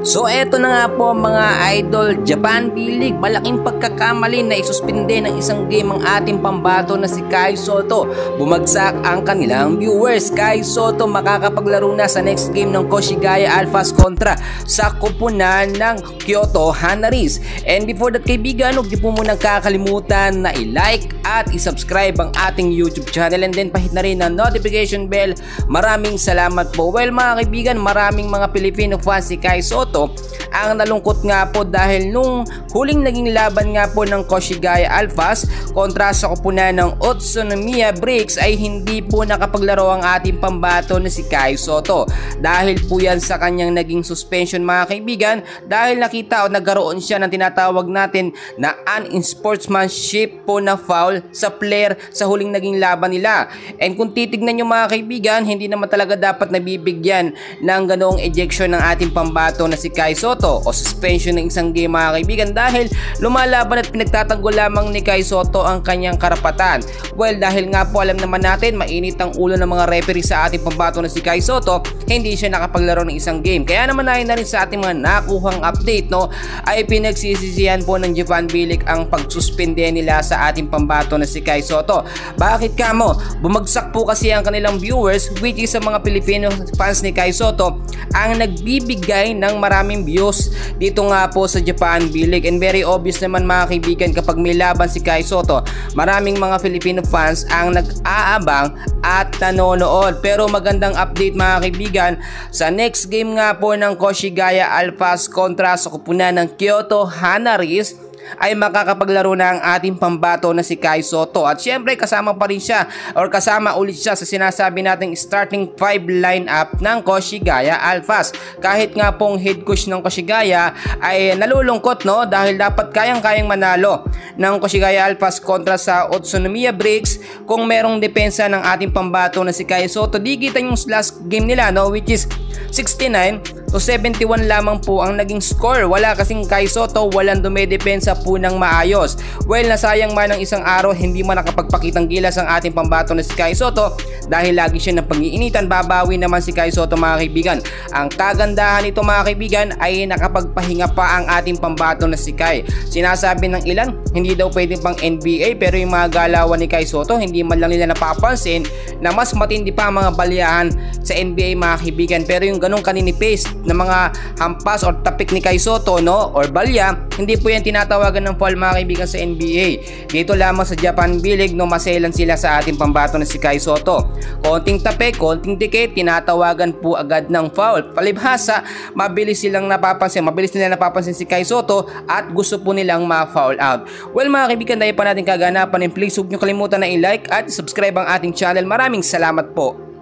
So eto na nga po mga idol, Japan B-League, malaking pagkakamali na isuspinde ng isang game ang ating pambato na si Kai Sotto. Bumagsak ang kanilang viewers. Kai Sotto makakapaglaro na sa next game ng Koshigaya Alphas kontra sa koponan ng Kyoto Hanaris. And before that kaibigan, huwag niyo po munang kakalimutan na i-like at i-subscribe ang ating YouTube channel and then pahit na rin ang notification bell. Maraming salamat po. Well mga kaibigan, maraming mga Filipino fans si Kai Sotto ang nalungkot nga po dahil nung huling naging laban nga po ng Koshigaya Alphas kontra sa koponan ng Utsunomiya Bricks ay hindi po nakapaglaro ang ating pambato na si Kai Sotto. Dahil po yan sa kanyang naging suspension mga kaibigan, dahil nakita o nagkaroon siya ng tinatawag natin na unsportsmanship po na foul sa player sa huling naging laban nila. And kung titignan nyo mga kaibigan, hindi naman talaga dapat nabibigyan ng ganoong ejection ng ating pambato na si Kai Sotto o suspension ng isang game mga kaibigan dahil lumalaban at pinagtatanggol lamang ni Kai Sotto ang kanyang karapatan. Well, dahil nga po alam naman natin mainit ang ulo ng mga referee sa ating pambato na si Kai Sotto, hindi siya nakapaglaro ng isang game. Kaya naman na rin sa ating mga nakuhang update ay pinagsisisihan po ng Japan B-League ang pagsuspende nila sa ating pambato na si Kai Sotto. Bakit kamo? Bumagsak po kasi ang kanilang viewers, which is sa mga Filipino fans ni Kai Sotto ang nagbibigay ng maraming views dito nga po sa Japan B-League. And very obvious naman mga kaibigan, kapag may laban si Kai Sotto, maraming mga Filipino fans ang nag-aabang at nanonood. Pero magandang update mga kaibigan, sa next game nga po ng Koshigaya Alphas kontra sa koponan ng Kyoto Hanaris ay makakapaglaro na ang ating pambato na si Kai Sotto. At syempre kasama pa rin siya or kasama ulit siya sa sinasabi nating starting 5 lineup ng Koshigaya Alphas. Kahit nga pong head coach ng Koshigaya ay nalulungkot dahil dapat kayang-kayang manalo ng Koshigaya Alphas kontra sa Utsunomiya Bricks kung merong depensa ng ating pambato na si Kai Sotto. Di kita yung last game nila which is 69 to 71 lamang po ang naging score. Wala kasing Kai Sotto, walang dumedepensa po ng maayos. Well, nasayang man ng isang araw, hindi man nakapagpakitang gilas ang ating pambato na si Kai Sotto dahil lagi siya ng pag-iinitan. Babawi naman si Kai Sotto mga kaibigan. Ang kagandahan nito mga kaibigan ay nakapagpahinga pa ang ating pambato na si Kai. Sinasabi ng ilan, hindi daw pwede pang NBA, pero yung mga galawan ni Kai Sotto, hindi man lang nila napapansin na mas matindi pa ang mga baliyahan sa NBA mga kaibigan. Pero yung ganong kaninipis na mga hampas or tapik ni Kai Sotto or balya, hindi po yan tinatawagan ng foul mga kaibigan sa NBA. Dito lamang sa Japan B-League maselan sila sa ating pambato na si Kai Sotto. Konting tapik, konting dikit, tinatawagan po agad ng foul. Palibhasa, mabilis nilang napapansin si Kai Sotto at gusto po nilang ma-foul out. Well mga kaibigan, dahil pa natin kaganapan, please huwag nyo kalimutan na i-like at subscribe ang ating channel. Maraming salamat po.